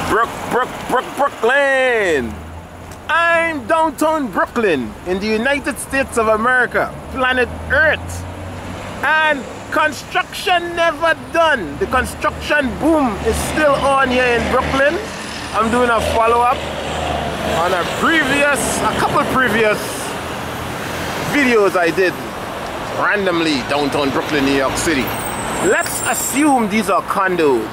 Brooklyn. I'm downtown Brooklyn in the United States of America, planet Earth. And construction never done. The construction boom is still on here in Brooklyn. I'm doing a follow-up on a couple previous videos I did randomly downtown Brooklyn, New York City. Let's assume these are condos.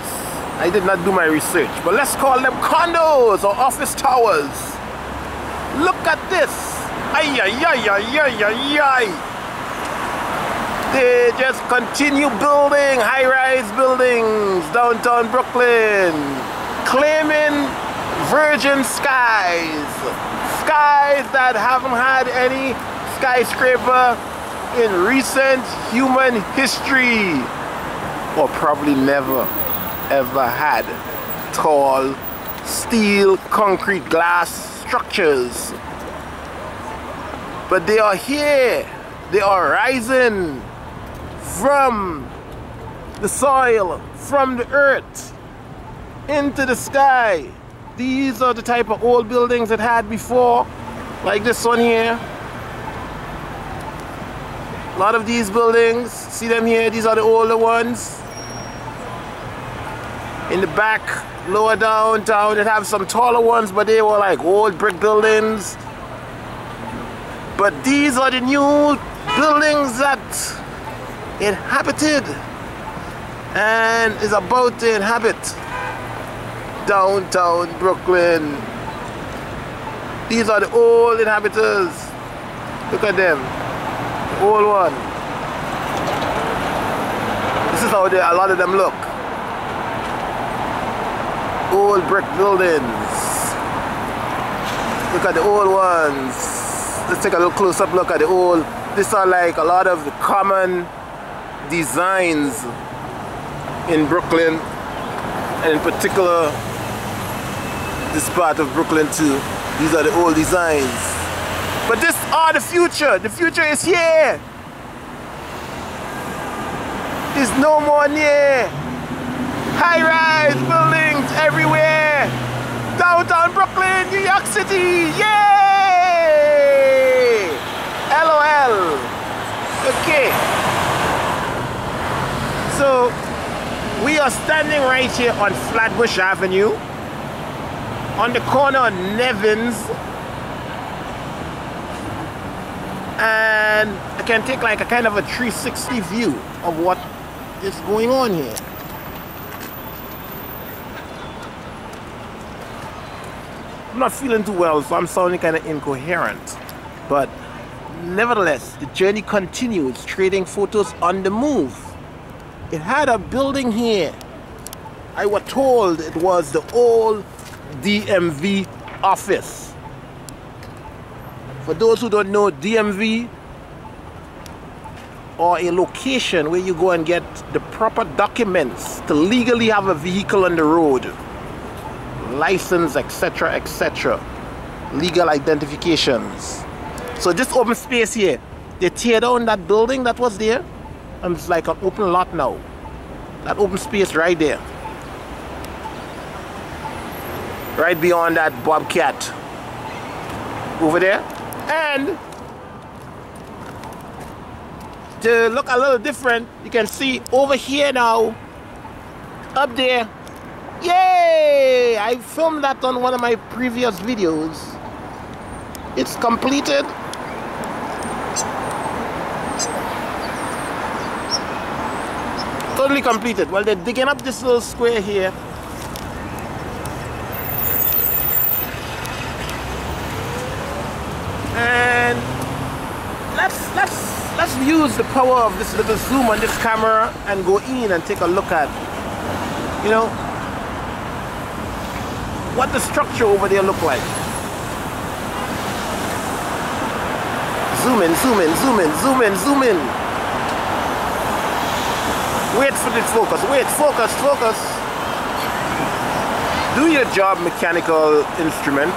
I did not do my research, but let's call them condos or office towers. Look at this. Ay, ay, ay, ay, ay, ay, ay. They just continue building high-rise buildings downtown Brooklyn, claiming virgin skies. Skies that haven't had any skyscraper in recent human history, or probably never ever had tall steel, concrete, glass structures. But they are here. They are rising from the soil, from the earth into the sky. These are the type of old buildings it had before, like this one here. A lot of these buildings, see them here, these are the older ones. In the back, lower downtown, it have some taller ones, but they were like old brick buildings. But these are the new buildings that inhabited and is about to inhabit downtown Brooklyn. These are the old inhabitants. Look at them, the old one. This is how a lot of them look. Old brick buildings. Look at the old ones. Let's take a little close-up look at the old. These are like a lot of the common designs in Brooklyn, and in particular this part of Brooklyn too. These are the old designs. But this are the future. The future is here. It's no more near. High-rise buildings everywhere. Downtown Brooklyn, New York City. Yay! LOL. Okay. So we are standing right here on Flatbush Avenue, on the corner of Nevins, and I can take like a kind of a 360 view of what is going on here. I'm not feeling too well, so I'm sounding kind of incoherent, but nevertheless, the journey continues. Trading photos on the move. It had a building here. I was told it was the old DMV office. For those who don't know, DMV or a location where you go and get the proper documents to legally have a vehicle on the road, license, etc., etc., legal identifications. So this open space here, they tear down that building that was there, and it's like an open lot now. That open space right there, right beyond that Bobcat over there. And to look a little different, you can see over here now, up there. Yay! I filmed that on one of my previous videos. It's completed. Totally completed. Well, they're digging up this little square here. And let's use the power of this little zoom on this camera and go in and take a look at, you know, what the structure over there look like. Zoom in, zoom in, zoom in, zoom in, zoom in. Wait for this focus. Wait, focus, focus. Do your job, mechanical instrument.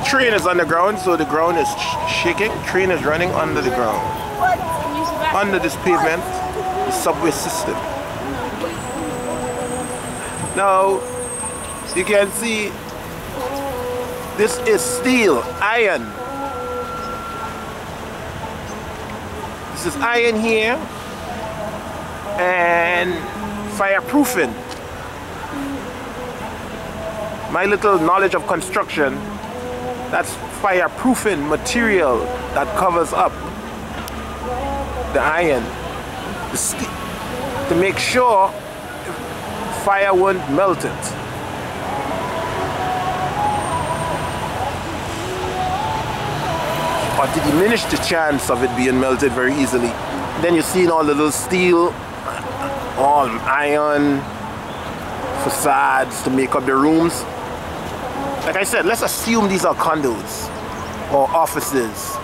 train is underground, so the ground is shaking. Train is running under the ground. Under this pavement, the subway system. Now, you can see this is steel, iron. This is iron here and fireproofing. My little knowledge of construction, that's fireproofing material that covers up the iron, the steel, to make sure fire won't melt it. Or to diminish the chance of it being melted very easily. Then you see all the little steel, all iron facades to make up the rooms. Like I said, let's assume these are condos or offices.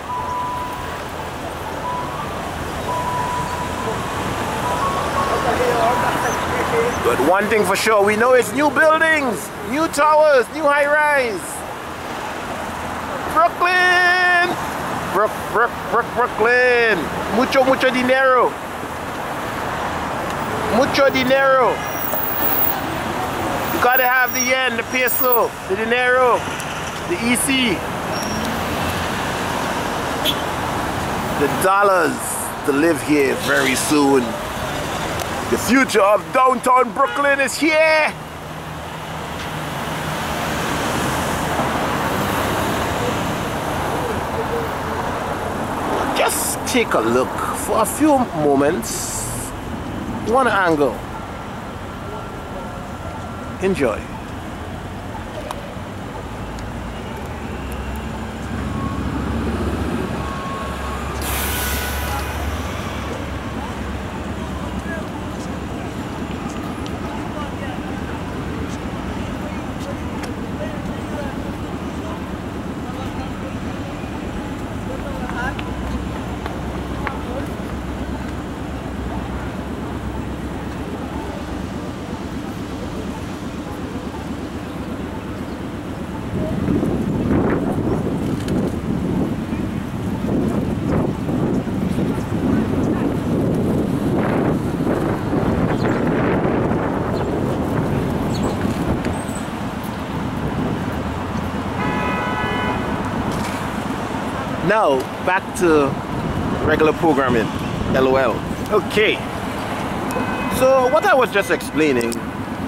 But one thing for sure, we know it's new buildings, new towers, new high-rise. Brooklyn! Brooklyn! Mucho dinero. Mucho dinero. You gotta have the yen, the peso, the dinero, the EC. The dollars to live here very soon. The future of downtown Brooklyn is here. Just take a look for a few moments. One angle. Enjoy. Now, back to regular programming, LOL. Okay, so what I was just explaining,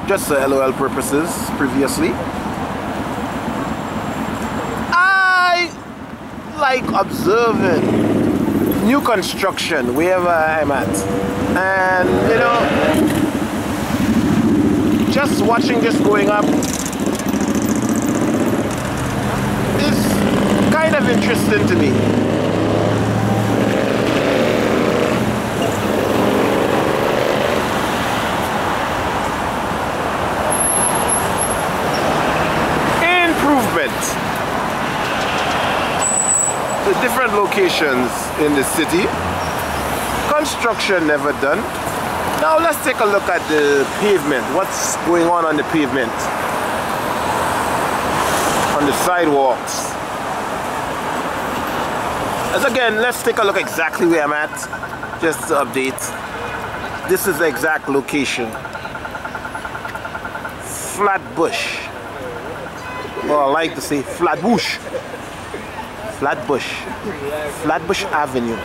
just for LOL purposes previously, I like observing new construction wherever I'm at. And, you know, just watching this going up kind of interesting to me. Improvement to different locations in the city. Construction never done. Now let's take a look at the pavement. What's going on the pavement? On the sidewalks. As again, let's take a look exactly where I'm at, just to update. This is the exact location. Flatbush. Or I like to say Flatbush. Flatbush. Flatbush Avenue.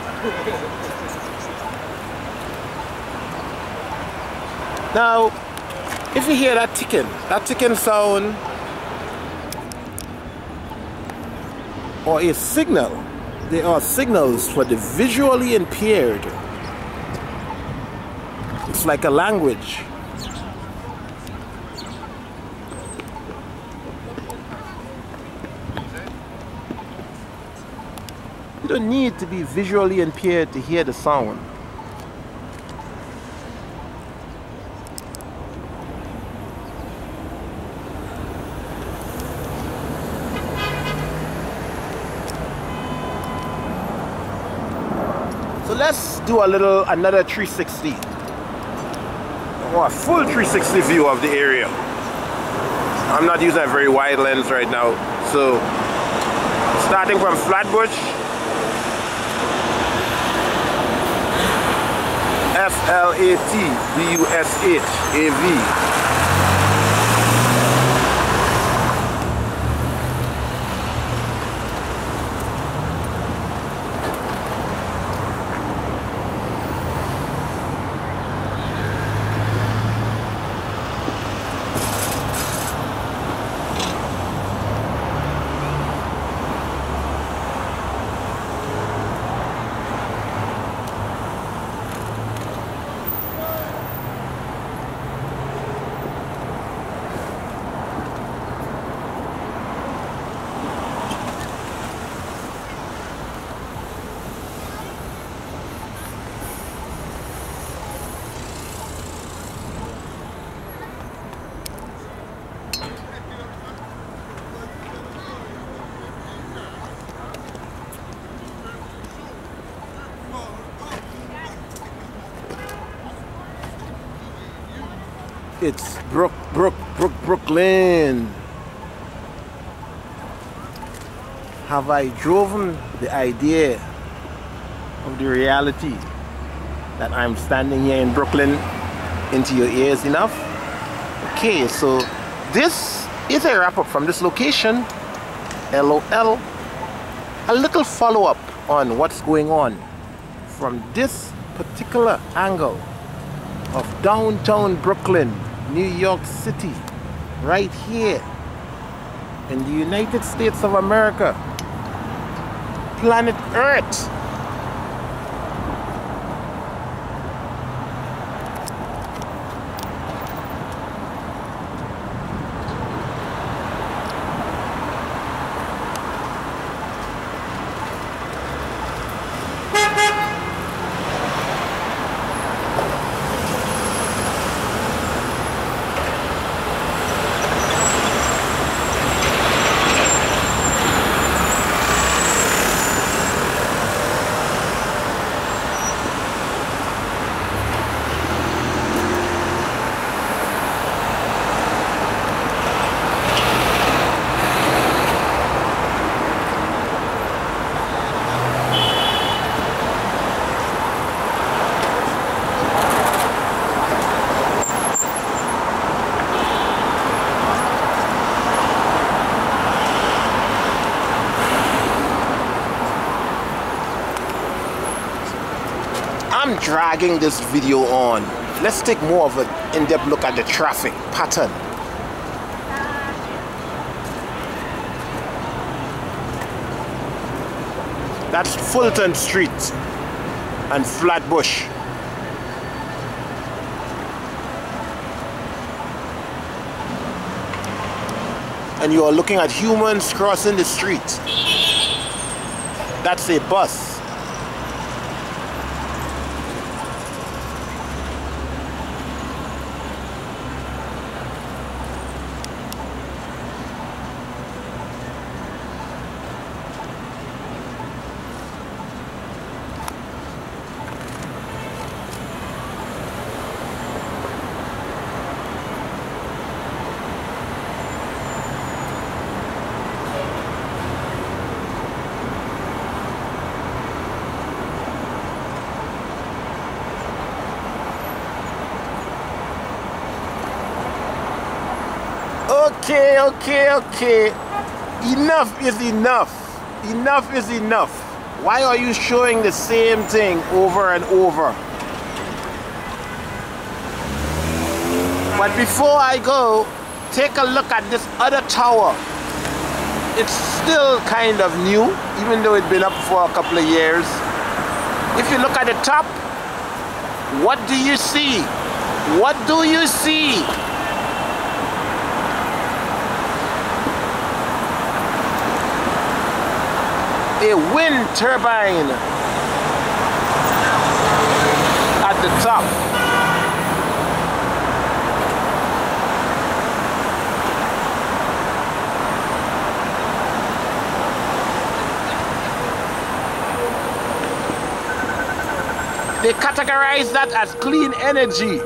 Now, if you hear that ticking sound, or a signal, there are signals for the visually impaired. It's like a language. You don't need to be visually impaired to hear the sound. So let's do another 360, or a full 360 view of the area. I'm not using a very wide lens right now, so Starting from Flatbush, Flatbush, It's Brooklyn. Have I driven the idea of the reality that I'm standing here in Brooklyn into your ears enough? Okay, so this is a wrap-up from this location. LOL. A little follow-up on what's going on from this particular angle of downtown Brooklyn, New York City, right here in the United States of America, planet Earth. I'm dragging this video on. Let's take more of an in-depth look at the traffic pattern. That's Fulton Street and Flatbush. And you are looking at humans crossing the street. That's a bus. Okay. Enough is enough. Enough is enough. Why are you showing the same thing over and over? But before I go, take a look at this other tower. It's still kind of new, even though it's been up for a couple of years. If you look at the top, what do you see? What do you see? A wind turbine at the top. They categorize that as clean energy.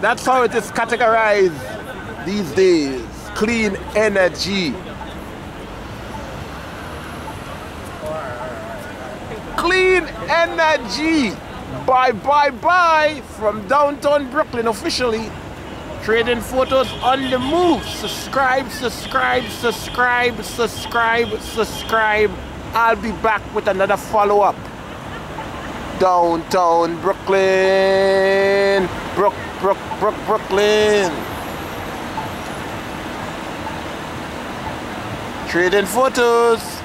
That's how it is categorized these days. clean energy. Clean energy. Bye, bye, bye from downtown Brooklyn officially. Trading photos on the move. Subscribe, subscribe, subscribe, subscribe, subscribe. I'll be back with another follow-up. Downtown Brooklyn. Brooklyn. Trading photos.